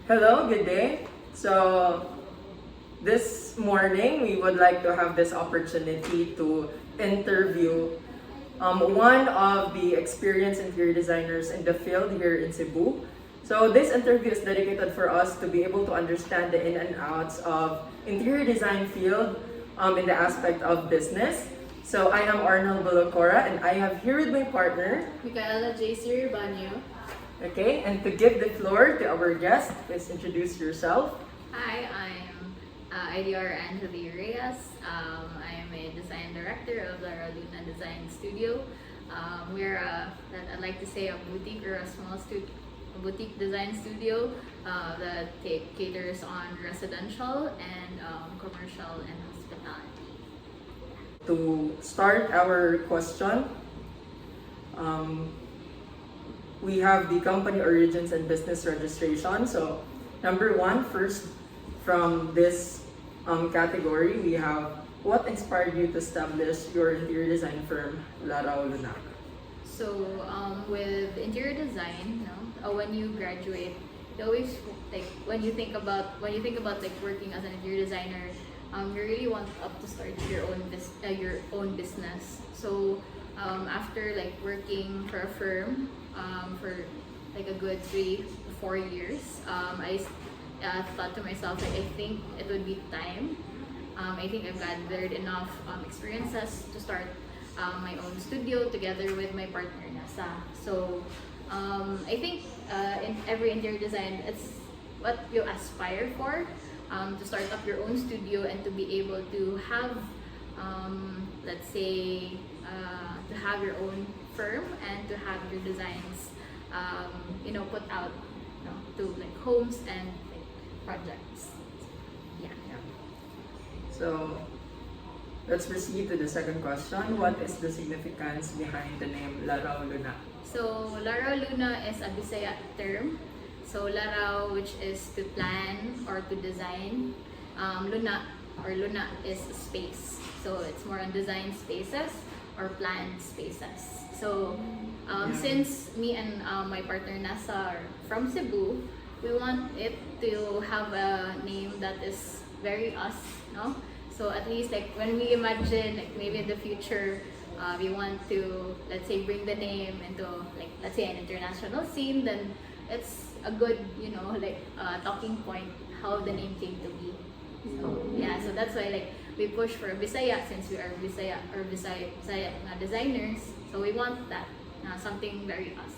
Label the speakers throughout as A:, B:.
A: Hello, good day. So, this morning we would like to have this opportunity to interview one of the experienced interior designers in the field here in Cebu. So, this interview is dedicated for us to be able to understand the in and outs of interior design field in the aspect of business. So, I am Arnold Bilocura and I have here with my partner.
B: Micaela J.C. Rebano.
A: Okay, and to give the floor to our guest, please introduce yourself.
B: Hi, I'm IDR Angeli Reyes. I am a design director of the Luna Design Studio. We're, I'd like to say, a boutique or a boutique design studio that caters on residential and commercial and hospitality.
A: To start our question, we have the company origins and business registration. So, number one, first from this category, we have what inspired you to establish your interior design firm, Larao Lunac?
B: So with interior design, when you graduate, you always like when you think about like working as an interior designer, you really want up to start your own business. So after like working for a firm for like a good 3 to 4 years, I thought to myself like I think it would be time. I think I've gathered enough experiences to start my own studio together with my partner Nasa. So I think in every interior design, it's what you aspire for, to start up your own studio and to be able to have, let's say, to have your own firm and to have your designs, put out, to like homes and like, projects. Yeah.
A: So, let's proceed to the second question. What is the significance behind the name Larao Lunac?
B: So, Larao Luna is a Bisaya term. So, Larao, which is to plan or to design. Luna is space. So, it's more on design spaces or planned spaces. So, since me and my partner Nasa are from Cebu, we want it to have a name that is very us, no? So at least like when we imagine like maybe in the future, we want to, let's say, bring the name into like, let's say, an international scene, then it's a good, talking point how the name came to be. So yeah, so that's why like we push for Bisaya since we are Bisaya designers. So we want that, something very us.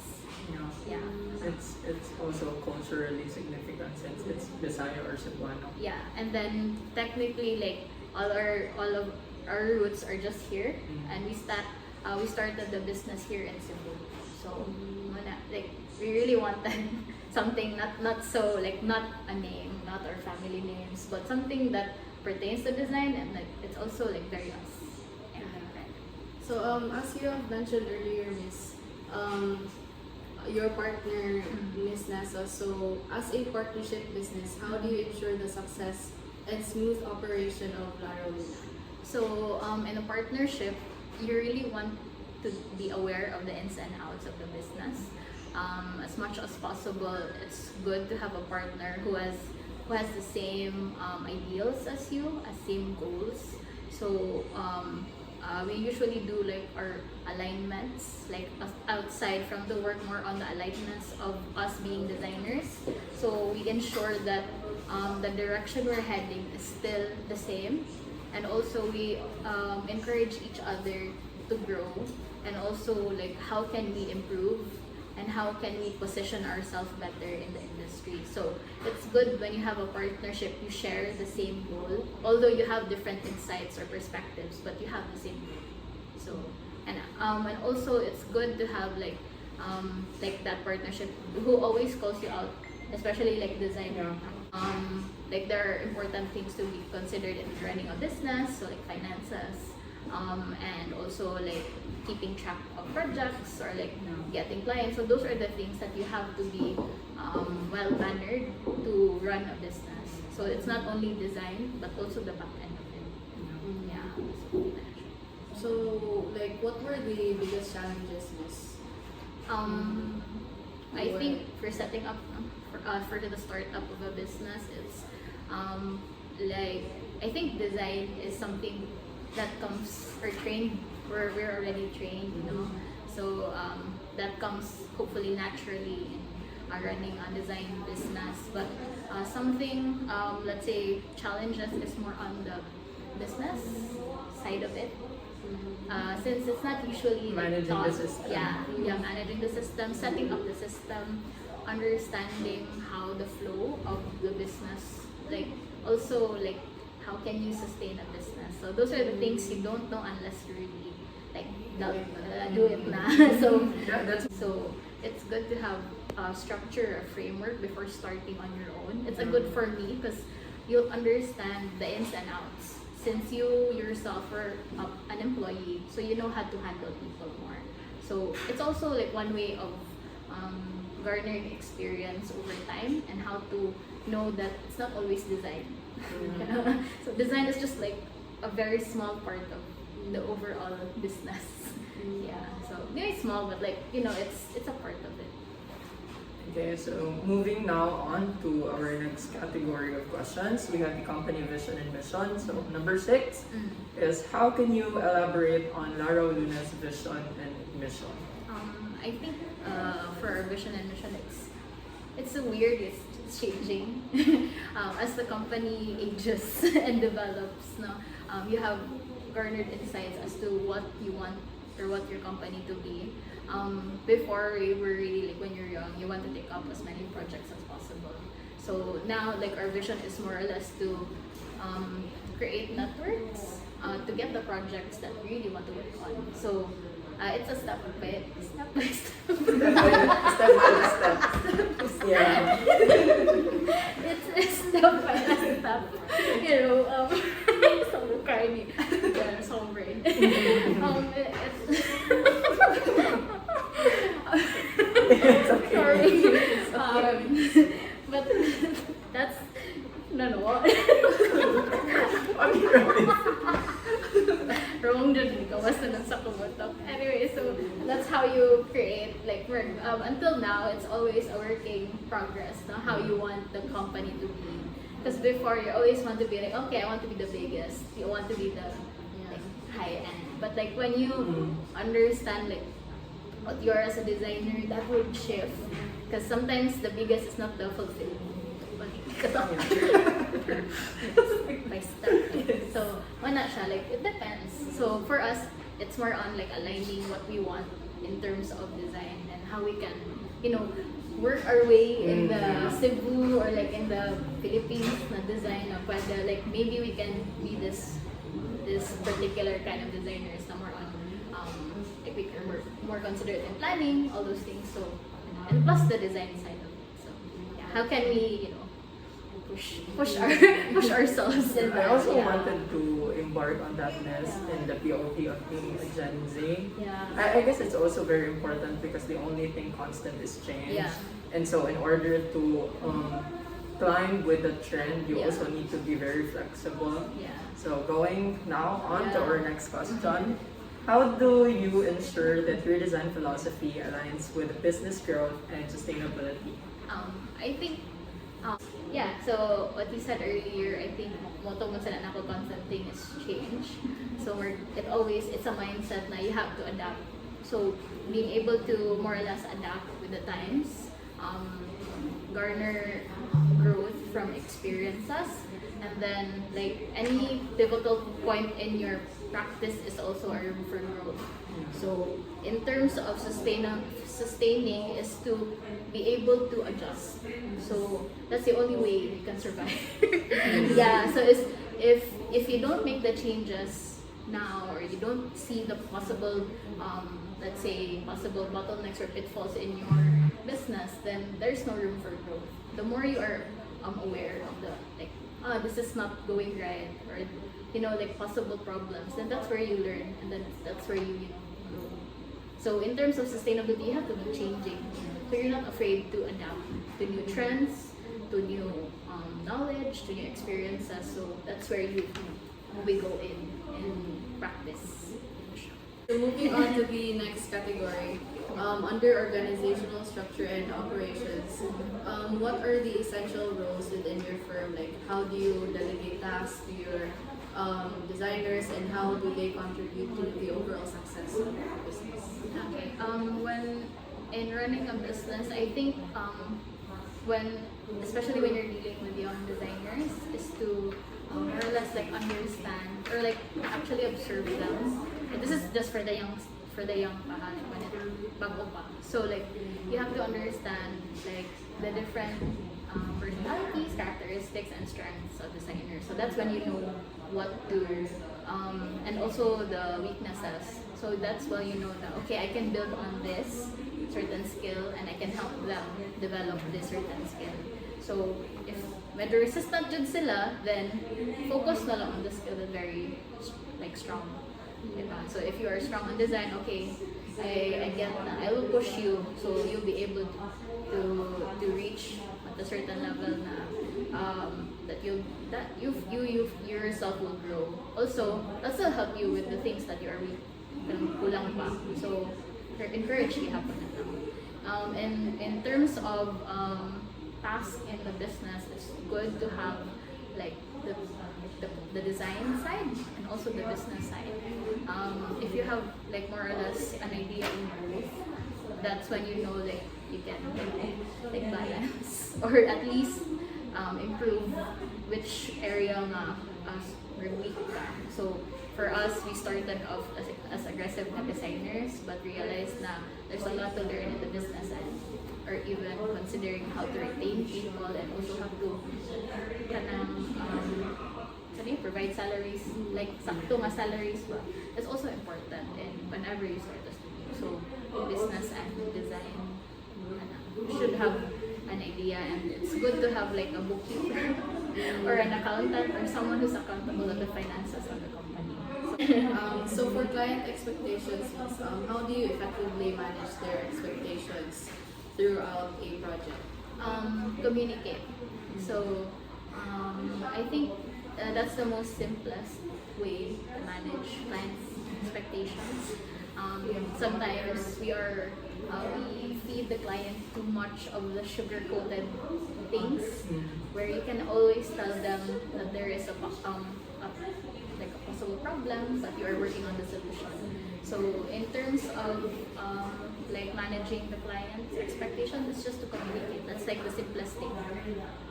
B: Yeah.
A: It's also culturally significant since it's Bisaya or Cebuano.
B: Yeah, and then technically like all of our roots are just here, and we started the business here in Cebu. So like we really wanted something not so like not a name, not our family names, but something that pertains to design and like it's also like very us. Yeah.
C: So as you have mentioned earlier, Miss, your partner, Miss Nasa, so as a partnership business, how do you ensure the success and smooth operation of Larao Luna?
B: So in a partnership, you really want to be aware of the ins and outs of the business. As much as possible, it's good to have a partner who has the same ideals as you, same goals. So we usually do like our alignments, like outside from the work, more on the alignments of us being designers. So we ensure that the direction we're heading is still the same, and also we encourage each other to grow, and also like how can we improve and how can we position ourselves better in the industry. So it's good when you have a partnership, you share the same goal, although you have different insights or perspectives, but you have the same goal. So and also it's good to have like that partnership who always calls you out, especially like designer. Like there are important things to be considered in running a business, so like finances, and also like keeping track of projects or like getting clients. So those are the things that you have to be well mannered to run a business. So it's not only design but also the back end of it. Yeah.
C: So like what were the biggest challenges, Miss?
B: I think for setting up for the startup of a business, it's like I think design is something that comes or trained where we're already trained, you know. So that comes hopefully naturally in running a design business. But something let's say challenges is more on the business side of it. Since it's not usually like,
A: Managing
B: taught,
A: the system.
B: yeah, managing the system, setting up the system, understanding how the flow of the business, like also like how can you sustain a business. So those are the things you don't know unless you really like do it na. So
A: Yeah, that's
B: so it's good to have a structure, a framework before starting on your own. It's a good for me because you'll understand the ins and outs. Since you yourself are an employee, so you know how to handle people more. So it's also like one way of garnering experience over time and how to know that it's not always design. So design is just like a very small part of the overall business. Yeah, so very small, but like you know, it's a part of it.
A: okay. So moving now on to our next category of questions, we have the company vision and mission. So number 6 is how can you elaborate on Lara Luna's vision and mission?
B: I think for our vision and mission, it's so weird. It's changing as the company ages and develops. No, you have garnered insights as to what you want or what your company to be. Before we were really like when you're young, you want to take up as many projects as possible. So now like our vision is more or less to create networks to get the projects that we really want to work on. So it's a step by step.
A: Step by step. Yeah.
B: It's a step by step. You know, so corny. Yeah, so brain.
A: It's okay.
B: Sorry. But that's no. Wrong dun, kawasan nun sa kumutok. Anyway, so that's how you create, like, work. Until now, it's always a working progress, no? How you want the company to be. Because before, you always want to be like, okay, I want to be the biggest. You want to be the like, high end. But like when you understand like what you are as a designer, that would shift. Because sometimes the biggest is not the fulfilling. By step. So, wala siya. Like, it depends. So, for us, it's more on like aligning what we want in terms of design and how we can, you know, work our way in the Cebu or like in the Philippines na design na pwede, like maybe we can be this particular kind of designers na more on like we can work more considerate in planning, all those things. So, and plus the design side of it. So, yeah, how can we, you know, push ourselves in
A: I
B: that,
A: also
B: yeah.
A: wanted to embark on that nest in the POV of being a Gen Z.
B: Yeah.
A: I guess it's also very important because the only thing constant is change.
B: Yeah.
A: And so in order to climb with the trend, you
B: Yeah.
A: also need to be very flexible.
B: Yeah.
A: So going now on to
B: Yeah.
A: our next question. How do you ensure that your design philosophy aligns with business growth and sustainability?
B: I think, yeah, so what you said earlier, I think motto mo sila nako constant thing is change. So it's a mindset na you have to adapt. So being able to more or less adapt with the times, garner growth from experiences, and then like any pivotal point in your practice is also a room for growth. So in terms of sustaining is to be able to adjust. So that's the only way you can survive. Yeah. So if you don't make the changes now, or you don't see the possible let's say possible bottlenecks or pitfalls in your business, then there's no room for growth. The more you are aware of the like this is not going right, or you know, like possible problems, then that's where you learn, and then that's where you grow. So in terms of sustainability, you have to be changing. So you're not afraid to adapt to new trends, to new knowledge, to new experiences. So that's where we go in practice.
C: So moving on to the next category, under organizational structure and operations, what are the essential roles within your firm? Like, how do you delegate tasks to your designers, and how do they contribute to the overall success of the business?
B: Okay. When in running a business, I think when, especially when you're dealing with young designers, is to more or less like understand or like actually observe them. And this is just for the young when it bago pa. So like you have to understand like the different personalities, characteristics, and strengths of designers. So that's when you know what to and also the weaknesses. So that's when you know that okay, I can build on this certain skill and I can help them develop this certain skill. So if medyo resistant jud sila, then focus na lang on the skill that very like strong. Diba? So if you are strong on design, okay, I get na, I will push you so you'll be able to reach at a certain level na that you yourself will grow. Also, that will help you with the things that you are weak, kulang pa. So encourage you happen na lang. In terms of tasks in the business, it's good to have like the design side and also the business side. If you have like more or less an idea in both, that's when you know like you can like balance or at least improve which area nga we're weak ka. So for us, we started off as aggressive na designers, but realized na there's a lot to learn in the business end, or even considering how to retain people and also have to provide salaries, like sakto nga salaries ba. That's also important and whenever you start a studio. So business and design, you should have an idea, and it's good to have like a bookkeeper or an accountant or someone who's accountable of the finances of the company.
C: So for client expectations, how do you effectively manage their expectations throughout a project?
B: Communicate. So I think that's the most simplest way to manage clients' expectations. Sometimes we feed the client too much of the sugar-coated things, where you can always tell them that there is like a possible problem, but you are working on the solution. So in terms of like managing the client's expectation, it's just to communicate. That's like the simplest thing.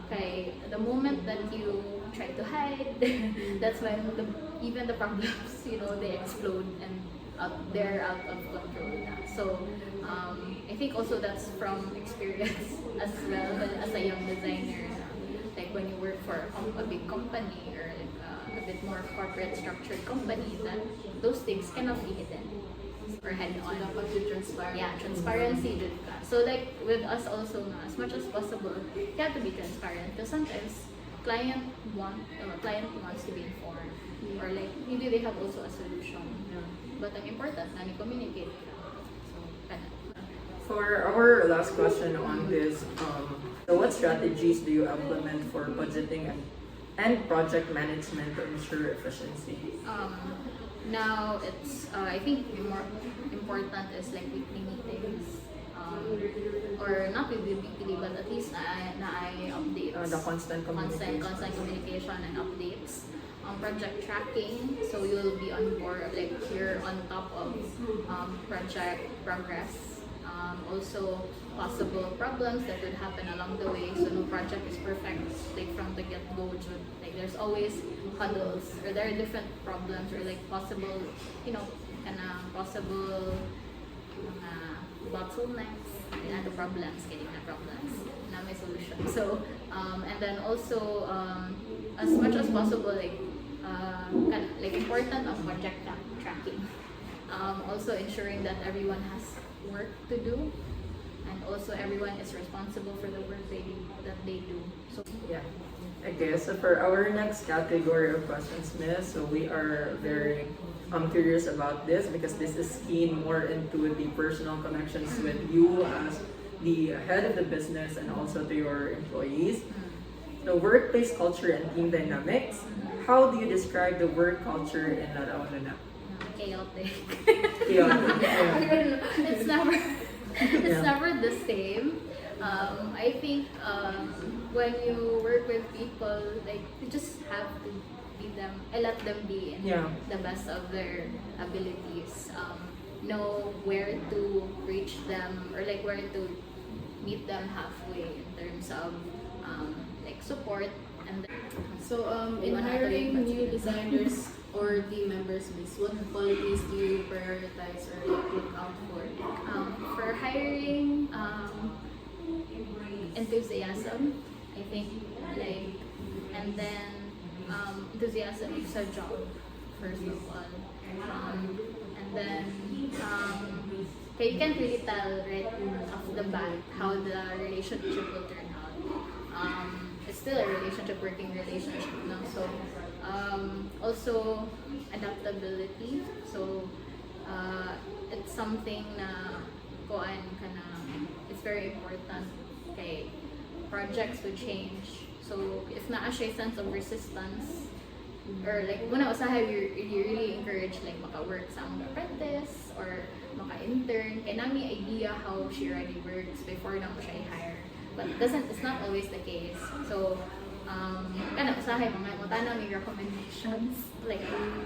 B: Okay, the moment that you try to hide, that's when even the problems, they explode and they're out of control na. So I think also that's from experience as well as a young designer. Like when you work for a big company or like a bit more corporate structured company, that those things cannot be hidden or head on.
C: Dapat yung transparent.
B: Yeah, transparency jud ka. So like with us also nga, as much as possible, you have to be transparent because sometimes client wants to be informed or like maybe they have also a solution. But ang important na ni-communicate ka. So, kana.
A: For our last question on this, so what strategies do you implement for budgeting and project management to ensure efficiency?
B: Now it's I think more important is like weekly meetings, or not really weekly, but at least I updates.
A: The constant communication.
B: Constant communication and updates. Project tracking, so you'll be on board, like you're on top of project progress. Also possible problems that would happen along the way, so no project is perfect like from the get-go. Like there's always huddles, or there are different problems, or like possible bottlenecks and the problems, getting the problems na may solution. So and then also as much as possible, like important of project tracking. Also ensuring that everyone has work to do, and also everyone is responsible for the work that they do. So
A: Yeah. Okay, so for our next category of questions, Miss, so we are very curious about this because this is keen more into the personal connections with you as the head of the business and also to your employees. The workplace culture and team dynamics. How do you describe the work culture in Larawanuna?
B: chaotic.
A: Chaotic. Yeah.
B: It's never It's
A: Yeah.
B: never the same. I think when you work with people, like you just have to be them, let them be in
A: Yeah.
B: the best of their abilities. Know where to reach them or like where to meet them halfway in terms of like support and then,
C: So, in hiring new designers or team members, Miss, what qualities do you prioritize or like look out for?
B: for hiring enthusiasm, I think, like, and then enthusiasm sa job first of all, and then okay, you can't really tell right off the bat how the relationship will turn out. It's still a relationship, working relationship, no? So also adaptability. So it's something na kuan ka na, it's very important. Okay, projects will change. So if naa siya sense of resistance, or like muna usahay, you really encourage like maka-work sa mga apprentice or maka-intern kaya nami idea how she already works before na mo siya i-hire, but it's not always the case. So kana usahay mga mutana may recommendations, like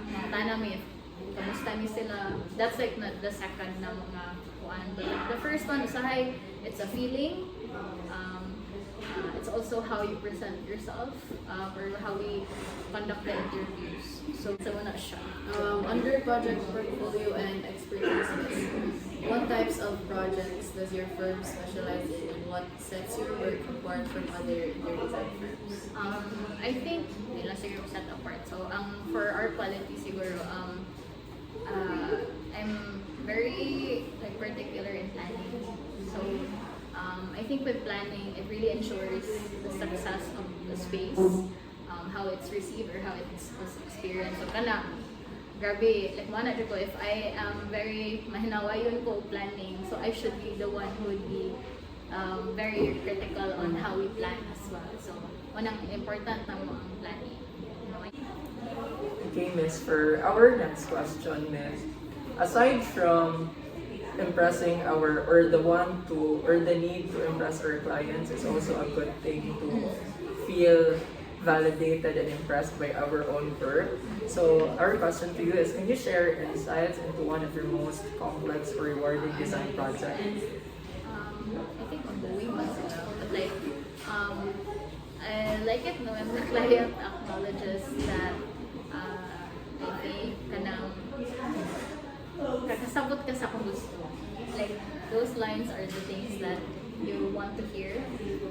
B: mutana may kamusta ni sila. That's like the second na mga kuan, but the first one usahay, it's a feeling. It's also how you present yourself, or how we conduct the interviews. So, muna siya.
C: Under project portfolio and expertise, Miss, what types of projects does your firm specialize in, and what sets your work apart from other interior design firms?
B: I think nila siguro set apart. So, for our quality siguro, I'm very like particular in planning. So, I think with planning, it really ensures the success of the space, how it's received or how it's experienced. So, kana, grabe, like mana ko, if I am very mahinawayon ko planning, so I should be the one who would be very critical on how we plan as well. So, unang important na mo ang planning.
A: Okay, Miss, for our next question, Miss, aside from impressing the need to impress our clients is also a good thing to feel validated and impressed by our own work. So our question to you is, can you share insights into one of your most complex or rewarding design projects?
B: I think ongoing ba sila? But like, I like it no, when the client acknowledges that I think kanang kakasabot ka sa kung gusto. Like, those lines are the things that you want to hear,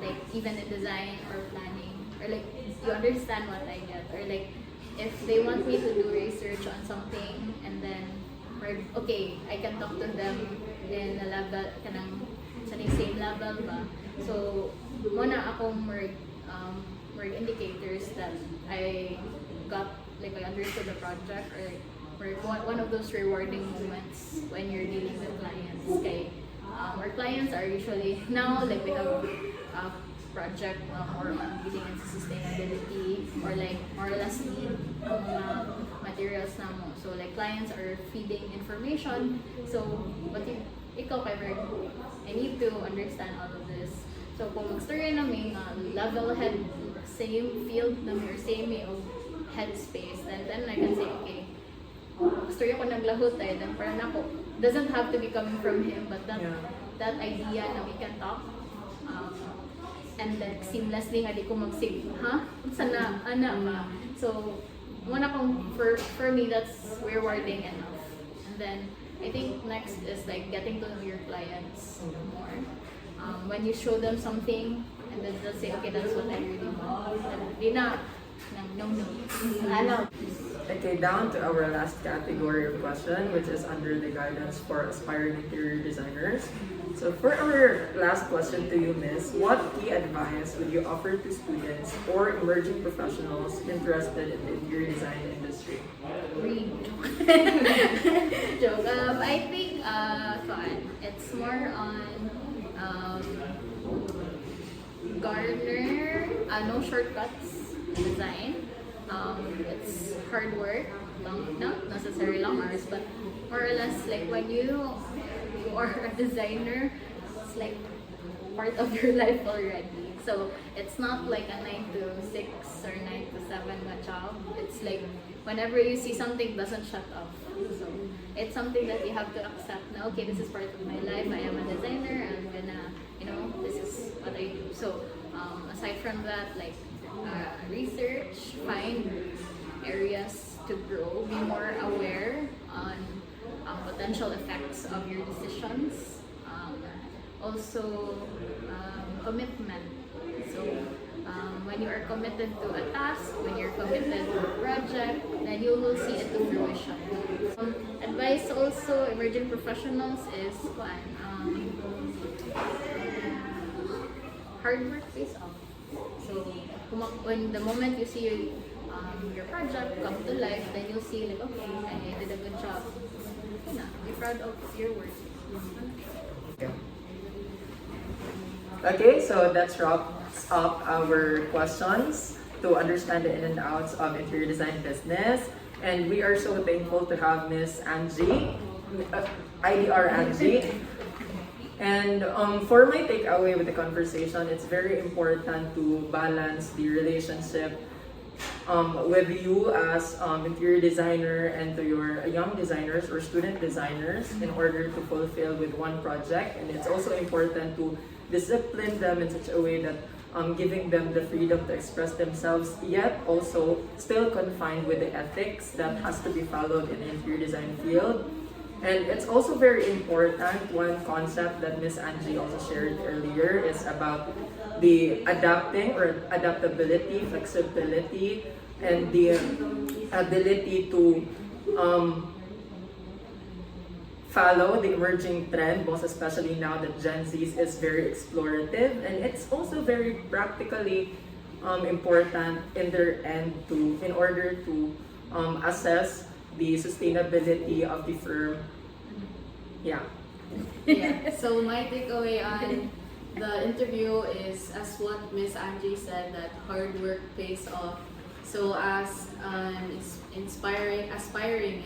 B: like even in design or planning, or like you understand what I get, or like if they want me to do research on something and then okay, I can talk to them in a level kanang sa same level ba. So muna akong more indicators that I got, like I understood the project, or one of those rewarding moments when you're dealing with clients. Okay, our clients are usually now like we have a project more on dealing with sustainability, or like more or less need materials na mo. So like clients are feeding information. So what ikaw kay I need to understand all of this. So kung mag-story namin level head, same field namin or same of headspace, then I can say okay, story ko naglahot then parang ako, doesn't have to be coming from him, but that idea na we can talk, and then seamlessly nga di ko mag-save, sana, ba? So, muna kong, for me, that's rewarding enough. And then, I think next is like getting to know your clients more. When you show them something, and then they'll say, okay, that's what I really want. And di na, no.
A: Okay, down to our last category of question, which is under the guidance for aspiring interior designers. So for our last question to you, Miss, what key advice would you offer to students or emerging professionals interested in the interior design industry?
B: Read. Joke. I think it's more on garner, no shortcuts in design. It's hard work, not necessarily long hours, but more or less like when you are a designer, like part of your life already. So it's not like a 9 to 6 or 9 to 7 na job. It's like whenever you see something doesn't shut off. So it's something that you have to accept now. Okay, this is part of my life. I am a designer. I'm gonna, this is what I do. So aside from that, like research, find areas to grow, be more aware on potential effects of your decisions. Also, commitment. So, when you are committed to a task, when you're committed to a project, then you will see it to fruition. Advice also, emerging professionals is hard work pays off. So, when the moment you see your project come to life, then you'll see like, okay, I did a good job. Be proud of your work.
A: Okay, so that wraps up our questions to understand the in and outs of interior design business. And we are so thankful to have Miss Angie, IDR Angie. And for my takeaway with the conversation, it's very important to balance the relationship with you as interior designer and to your young designers or student designers in order to fulfill with one project. And it's also important to discipline them in such a way that giving them the freedom to express themselves, yet also still confined with the ethics that has to be followed in the interior design field. And it's also very important, one concept that Miss Angie also shared earlier is about the adapting or adaptability, flexibility, and the ability to follow the emerging trend, most especially now that Gen Z is very explorative, and it's also very practically important in their end in order to assess the sustainability of the firm. Yeah.
C: Yeah. So my takeaway on the interview is, as what Miss Angie said, that hard work pays off. So as an aspiring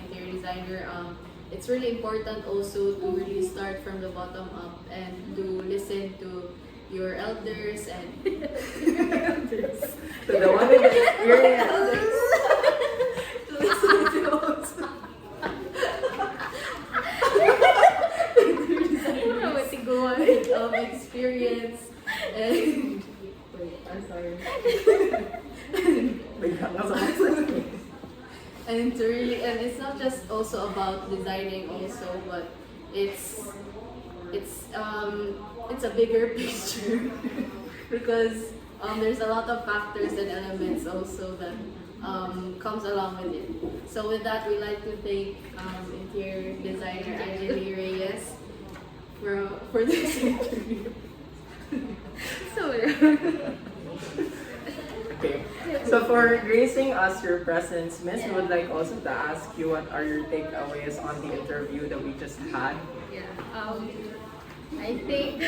C: interior designer, it's really important also to really start from the bottom up and to listen to your elders and
A: So the one with the experience.
C: to listen to also experience and wait, I'm sorry. And to really, and it's not just also about designing also, but it's a bigger picture because there's a lot of factors and elements also that comes along with it. So with that, we like to thank interior designer Angeli Reyes for this interview.
A: Okay. So for gracing us your presence, Miss, we would like also to ask you what are your takeaways on the interview that we just had.
B: Yeah. I think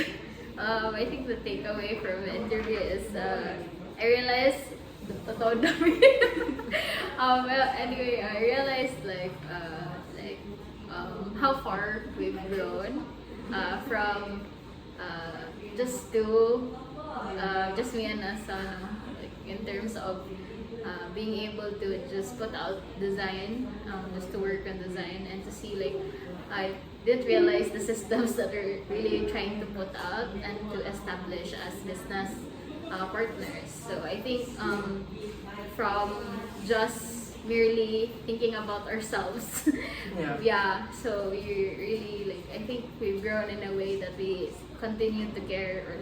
B: the takeaway from the interview is I realized well, anyway, I realized how far we've grown from just me and Asana, in terms of being able to just put out design, just to work on design and to see I didn't realize the systems that we're really trying to put out and to establish as business partners. So I think from just merely thinking about ourselves,
A: Yeah.
B: so you really I think we've grown in a way that we continue to care or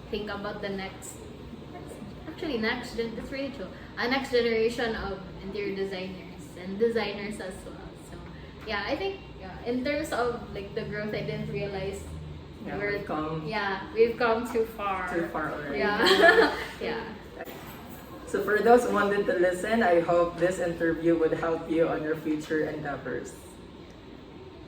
B: think about the next next generation of interior designers and designers as well. So yeah, I think in terms of the growth, I didn't realize we've come too far.
A: Too far already.
B: Yeah. Yeah.
A: So for those who wanted to listen, I hope this interview would help you on your future endeavors.